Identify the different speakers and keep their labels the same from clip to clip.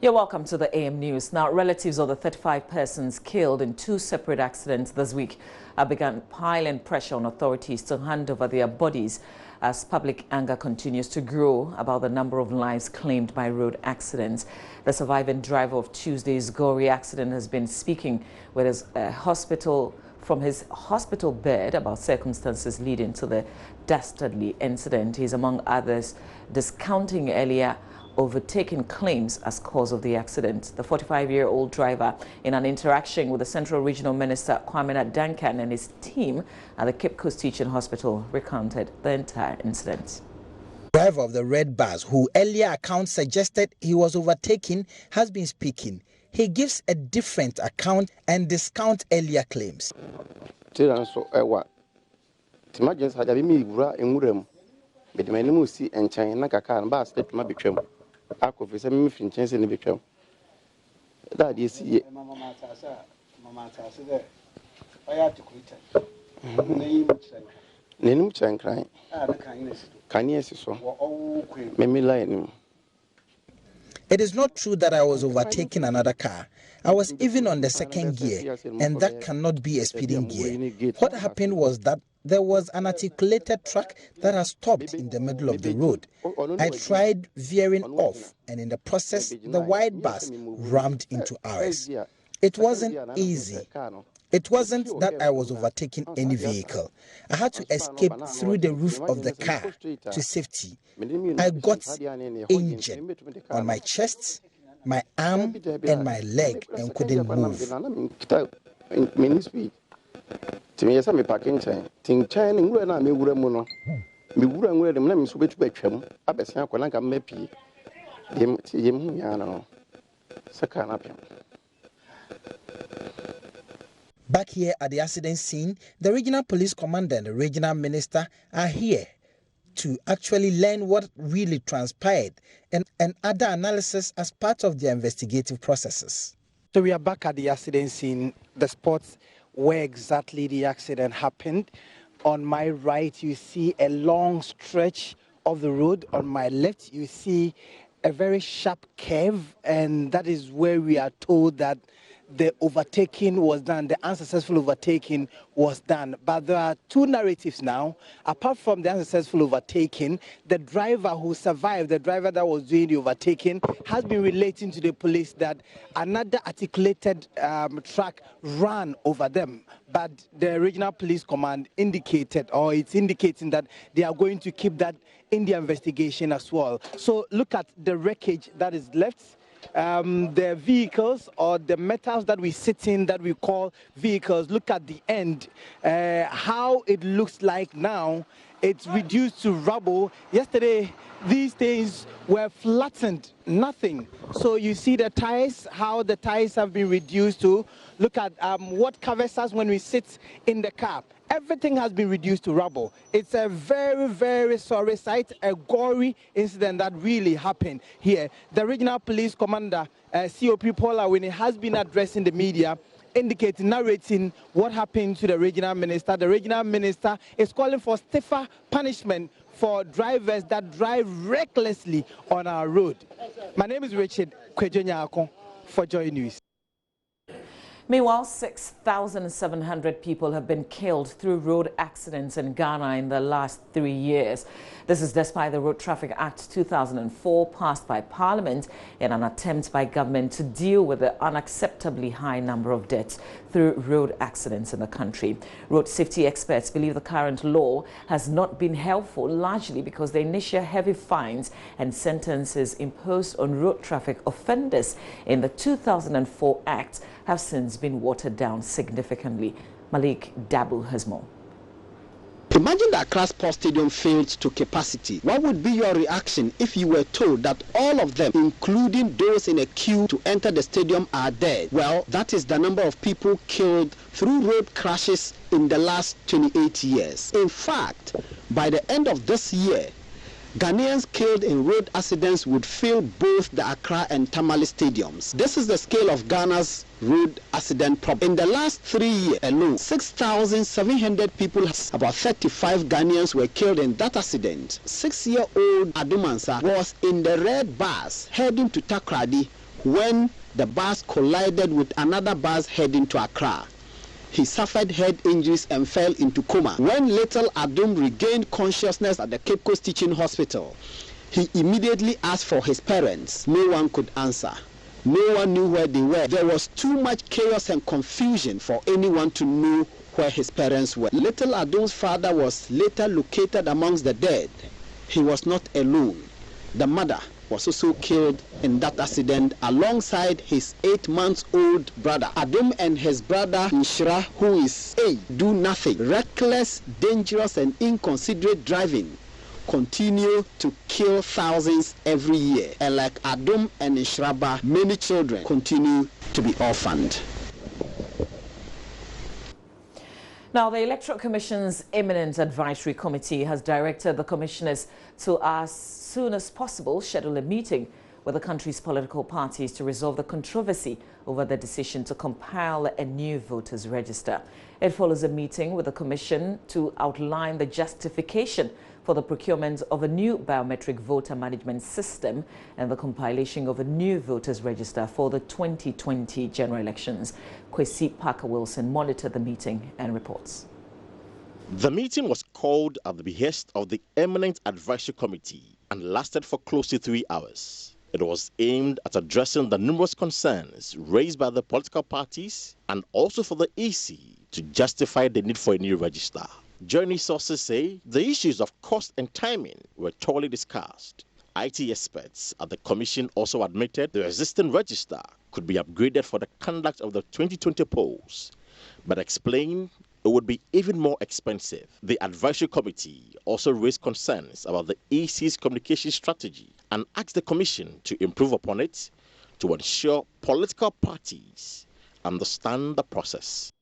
Speaker 1: You're welcome to the AM News. Now, relatives of the 35 persons killed in two separate accidents this week have begun piling pressure on authorities to hand over their bodies as public anger continues to grow about the number of lives claimed by road accidents. The surviving driver of Tuesday's gory accident has been speaking with his from his hospital bed about circumstances leading to the dastardly incident. He's, among others, discounting earlier overtaken claims as cause of the accident. The 45-year-old driver, in an interaction with the Central Regional Minister Kwame Duncan and his team at the Cape Coast Teaching Hospital, recounted the entire incident.
Speaker 2: The driver of the red bus, who earlier accounts suggested he was overtaken, has been speaking. He gives a different account and discounts earlier claims. It is not true that I was overtaking another car. I was even on the second gear, and that cannot be a speeding gear. What happened was that there was an articulated truck that has stopped in the middle of the road. I tried veering off, and in the process, the white bus rammed into ours. It wasn't easy. It wasn't that I was overtaking any vehicle. I had to escape through the roof of the car to safety. I got injured on my chest, my arm, and my leg, and couldn't move. Back here at the accident scene, the regional police commander and the regional minister are here to actually learn what really transpired and other analysis as part of their investigative processes. So we are back at the accident scene, the spot where exactly the accident happened. On my right, you see a long stretch of the road. On my left, you see a very sharp curve, and that is where we are told that the overtaking was done, the unsuccessful overtaking was done. But there are two narratives now. Apart from the unsuccessful overtaking, the driver who survived, the driver that was doing the overtaking, has been relating to the police that another articulated truck ran over them. But the regional police command indicated, or it's indicating that they are going to keep that in the investigation as well. So look at the wreckage that is left. The vehicles or the metals that we sit in that we call vehicles, look at the end, how it looks like now. It's reduced to rubble. Yesterday, these things were flattened, nothing. So you see the tires, how the tires have been reduced to. Look at what covers us when we sit in the car. Everything has been reduced to rubble. It's a very, very sorry sight, a gory incident that really happened here. The regional police commander, COP Paula Winnie, has been addressing the media, indicating, narrating what happened to the regional minister. The regional minister is calling for stiffer punishment for drivers that drive recklessly on our road. My name is Richard Kwejo for JoyNews.
Speaker 1: Meanwhile, 6,700 people have been killed through road accidents in Ghana in the last 3 years. This is despite the Road Traffic Act 2004 passed by Parliament in an attempt by government to deal with the unacceptably high number of deaths through road accidents in the country. Road safety experts believe the current law has not been helpful, largely because the initial heavy fines and sentences imposed on road traffic offenders in the 2004 Act have since been watered down significantly. Malik Dabu has more.
Speaker 3: Imagine that Accra Sports Stadium filled to capacity. What would be your reaction if you were told that all of them, including those in a queue to enter the stadium, are dead? Well, that is the number of people killed through road crashes in the last 28 years. In fact, by the end of this year, Ghanaians killed in road accidents would fill both the Accra and Tamale stadiums. This is the scale of Ghana's road accident problem. In the last 3 years alone, 6,700 people, about 35 Ghanaians were killed in that accident. 6-year-old Adumansa was in the red bus heading to Takrady when the bus collided with another bus heading to Accra. He suffered head injuries and fell into coma. When little Adum regained consciousness at the Cape Coast Teaching Hospital, he immediately asked for his parents. No one could answer. No one knew where they were. There was too much chaos and confusion for anyone to know where his parents were. Little Adum's father was later located amongst the dead. He was not alone. The mother was also killed in that accident alongside his 8-month-old brother. Adum and his brother Nshira, who is 8, do nothing. Reckless, dangerous and inconsiderate driving continue to kill thousands every year. And like Adum and Nshiraba, many children continue to be orphaned.
Speaker 1: Now, the Electoral Commission's Eminent Advisory Committee has directed the commissioners to, as soon as possible, schedule a meeting with the country's political parties to resolve the controversy over the decision to compile a new voters register. It follows a meeting with the Commission to outline the justification for the procurement of a new biometric voter management system and the compilation of a new voters register for the 2020 general elections. Kwesi Parker-Wilson monitored the meeting and reports.
Speaker 4: The meeting was called at the behest of the Eminent Advisory Committee and lasted for close to 3 hours. It was aimed at addressing the numerous concerns raised by the political parties and also for the EC to justify the need for a new register. JoyNews sources say the issues of cost and timing were thoroughly discussed. IT experts at the commission also admitted the existing register could be upgraded for the conduct of the 2020 polls, but explained it would be even more expensive. The advisory committee also raised concerns about the EC's communication strategy and asked the commission to improve upon it to ensure political parties understand the process.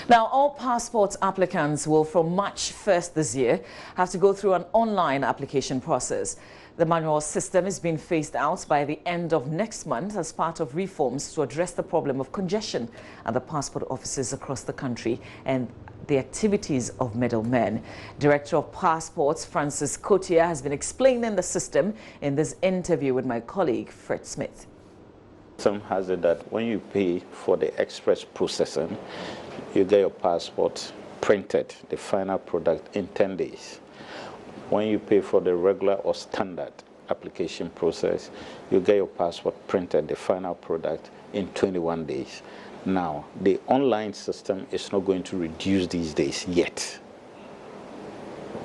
Speaker 1: Now, all passport applicants will, from March 1st this year, have to go through an online application process. The manual system is being phased out by the end of next month as part of reforms to address the problem of congestion at the passport offices across the country and the activities of middlemen. Director of Passports, Francis Kotia, has been explaining the system in this interview with my colleague, Fred Smith.
Speaker 5: Some has it that when you pay for the express processing, you get your passport printed, the final product, in 10 days. When you pay for the regular or standard application process, you get your passport printed, the final product, in 21 days. Now, the online system is not going to reduce these days yet.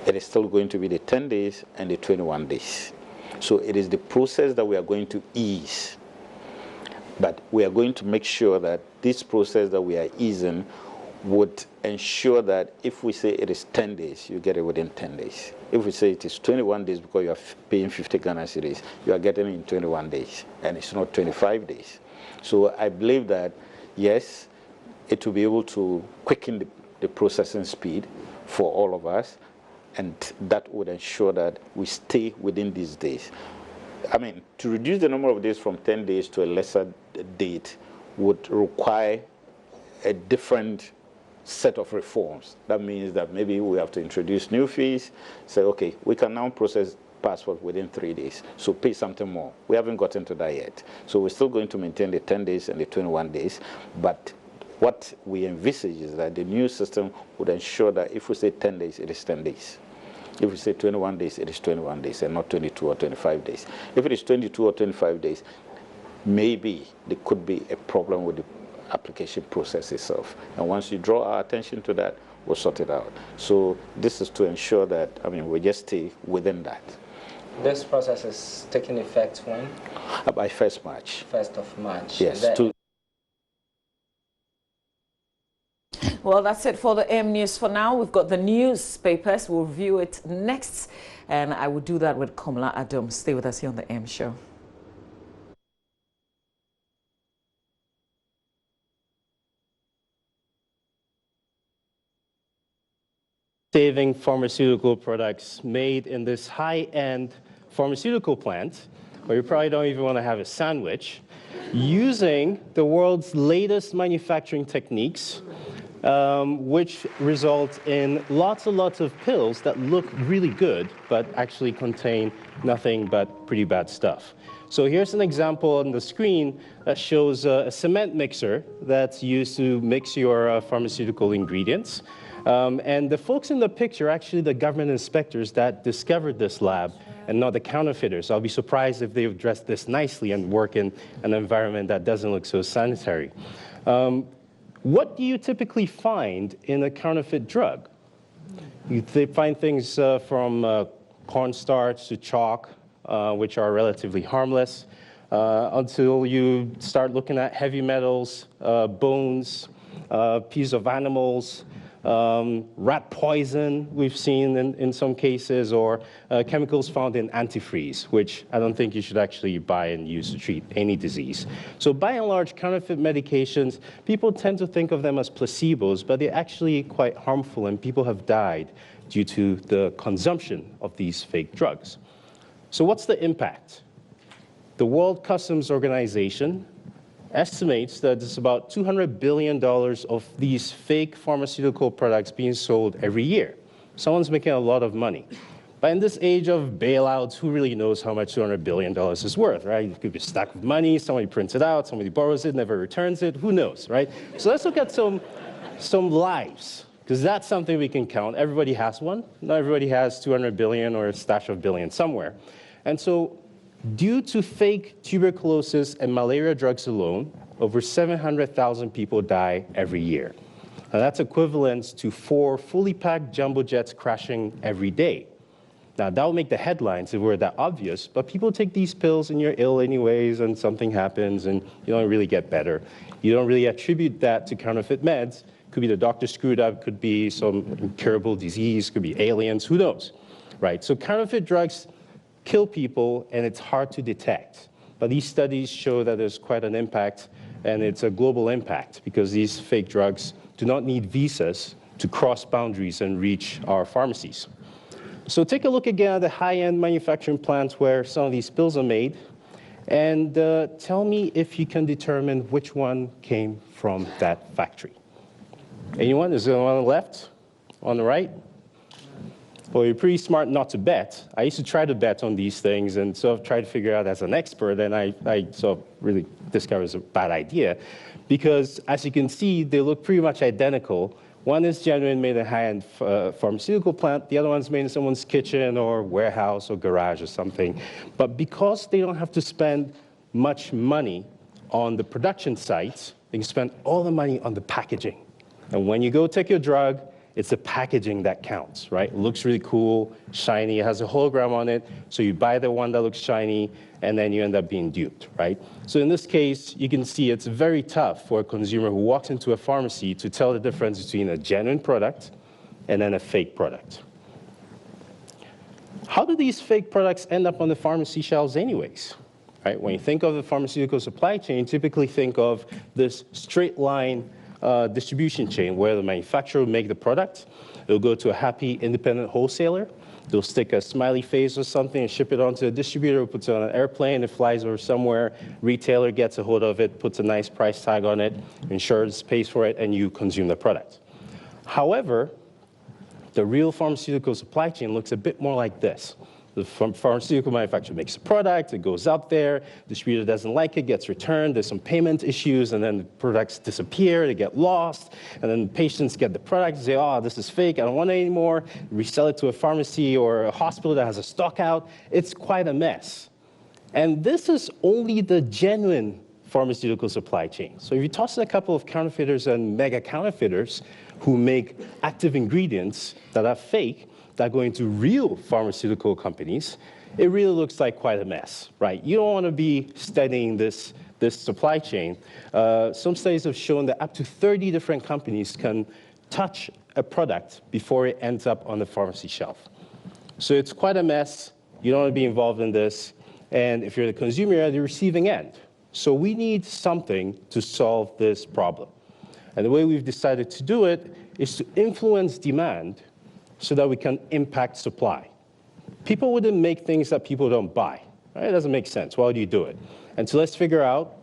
Speaker 5: It is still going to be the 10 days and the 21 days. So it is the process that we are going to ease. But we are going to make sure that this process that we are easing would ensure that if we say it is 10 days, you get it within 10 days. If we say it is 21 days because you are paying 50 Ghana cedis, you are getting it in 21 days, and it's not 25 days. So I believe that, yes, it will be able to quicken the processing speed for all of us, and that would ensure that we stay within these days. I mean, to reduce the number of days from 10 days to a lesser date would require a different set of reforms. That means that maybe we have to introduce new fees, say, okay, we can now process passport within 3 days, so pay something more. We haven't gotten to that yet. So we're still going to maintain the 10 days and the 21 days, but what we envisage is that the new system would ensure that if we say 10 days, it is 10 days. If we say 21 days, it is 21 days and not 22 or 25 days. If it is 22 or 25 days, maybe there could be a problem with the application process itself. And once you draw our attention to that, we'll sort it out. So this is to ensure that, I mean, we just stay within that.
Speaker 6: This process is taking effect when?
Speaker 5: By 1st March.
Speaker 6: 1st of March.
Speaker 5: Yes.
Speaker 1: Well, that's it for the M News for now. We've got the newspapers. We'll review it next. And I will do that with Kamala Adam. Stay with us here on the M Show.
Speaker 7: Saving pharmaceutical products made in this high-end pharmaceutical plant, where you probably don't even want to have a sandwich, using the world's latest manufacturing techniques, which result in lots and lots of pills that look really good, but actually contain nothing but pretty bad stuff. So here's an example on the screen that shows a cement mixer that's used to mix your pharmaceutical ingredients. And the folks in the picture are actually the government inspectors that discovered this lab and not the counterfeiters. I'll be surprised if they've dressed this nicely and work in an environment that doesn't look so sanitary. What do you typically find in a counterfeit drug? They find things from cornstarch to chalk, which are relatively harmless, until you start looking at heavy metals, bones, pieces of animals, rat poison we've seen in some cases, or chemicals found in antifreeze, which I don't think you should actually buy and use to treat any disease. So by and large, counterfeit medications, people tend to think of them as placebos, but they're actually quite harmful, and people have died due to the consumption of these fake drugs. So what's the impact? The World Customs Organization estimates that there's about $200 billion of these fake pharmaceutical products being sold every year. Someone's making a lot of money. But in this age of bailouts, who really knows how much $200 billion is worth, right? It could be a stack of money, somebody prints it out, somebody borrows it, never returns it, who knows, right? So let's look at some lives, because that's something we can count. Everybody has one. Not everybody has 200 billion or a stash of billions somewhere. And so due to fake tuberculosis and malaria drugs alone, over 700,000 people die every year. Now that's equivalent to 4 fully packed jumbo jets crashing every day. Now that would make the headlines if it were that obvious, but people take these pills and you're ill anyways and something happens and you don't really get better. You don't really attribute that to counterfeit meds. Could be the doctor screwed up, could be some incurable disease, could be aliens, who knows, right? So counterfeit drugs kill people, and it's hard to detect. But these studies show that there's quite an impact, and it's a global impact, because these fake drugs do not need visas to cross boundaries and reach our pharmacies. So take a look again at the high-end manufacturing plants where some of these pills are made, and tell me if you can determine which one came from that factory. Anyone? Is there one on the left? On the right? Well, you're pretty smart not to bet. I used to try to bet on these things and sort of try to figure out as an expert, and I sort of really discovered it's a bad idea, because as you can see, they look pretty much identical. One is genuine, made in a high-end pharmaceutical plant. The other one's made in someone's kitchen or warehouse or garage or something. But because they don't have to spend much money on the production sites, they can spend all the money on the packaging. And when you go take your drug, it's the packaging that counts, right? It looks really cool, shiny, it has a hologram on it, so you buy the one that looks shiny, and then you end up being duped, right? So in this case, you can see it's very tough for a consumer who walks into a pharmacy to tell the difference between a genuine product and then a fake product. How do these fake products end up on the pharmacy shelves anyways? Right? When you think of the pharmaceutical supply chain, typically think of this straight line distribution chain where the manufacturer will make the product. It'll go to a happy independent wholesaler. They'll stick a smiley face or something and ship it onto a distributor who puts it on an airplane. It flies over somewhere. Retailer gets a hold of it, puts a nice price tag on it, insurance pays for it, and you consume the product. However, the real pharmaceutical supply chain looks a bit more like this. The pharmaceutical manufacturer makes a product, it goes out there, distributor doesn't like it, gets returned, there's some payment issues, and then the products disappear, they get lost, and then patients get the product and say, oh, this is fake, I don't want it anymore, resell it to a pharmacy or a hospital that has a stock out. It's quite a mess. And this is only the genuine pharmaceutical supply chain. So if you toss in a couple of counterfeiters and mega counterfeiters who make active ingredients that are fake, that go into real pharmaceutical companies, it really looks like quite a mess, right? You don't want to be studying this supply chain. Some studies have shown that up to 30 different companies can touch a product before it ends up on the pharmacy shelf. So it's quite a mess. You don't want to be involved in this. And if you're the consumer, you're at the receiving end. So we need something to solve this problem. And the way we've decided to do it is to influence demand so that we can impact supply. People wouldn't make things that people don't buy. Right? It doesn't make sense. Why would you do it? And so let's figure out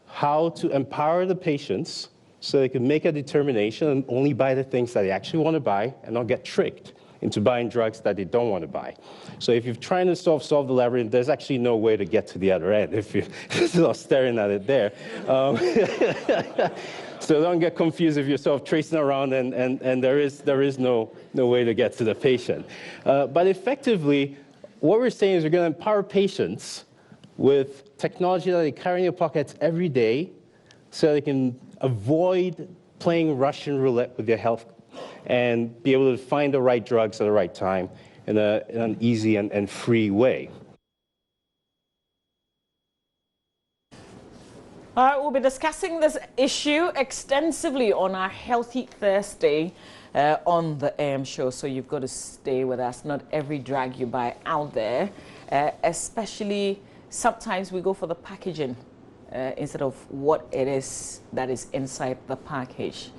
Speaker 7: how to empower the patients so they can make a determination and only buy the things that they actually want to buy and not get tricked into buying drugs that they don't want to buy. So if you're trying to solve the labyrinth, there's actually no way to get to the other end if you're sort of staring at it there. So don't get confused if you're sort of tracing around and there is no way to get to the patient. But effectively, what we're saying is we're going to empower patients with technology that they carry in their pockets every day so they can avoid playing Russian roulette with their health and be able to find the right drugs at the right time in an easy and free way.
Speaker 1: All right, we'll be discussing this issue extensively on our Healthy Thursday on the AM show, so you've got to stay with us. Not every drug you buy out there, especially sometimes we go for the packaging instead of what it is that is inside the package.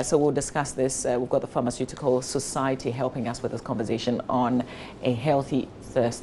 Speaker 1: So we'll discuss this. We've got the Pharmaceutical Society helping us with this conversation on a Healthy Thursday.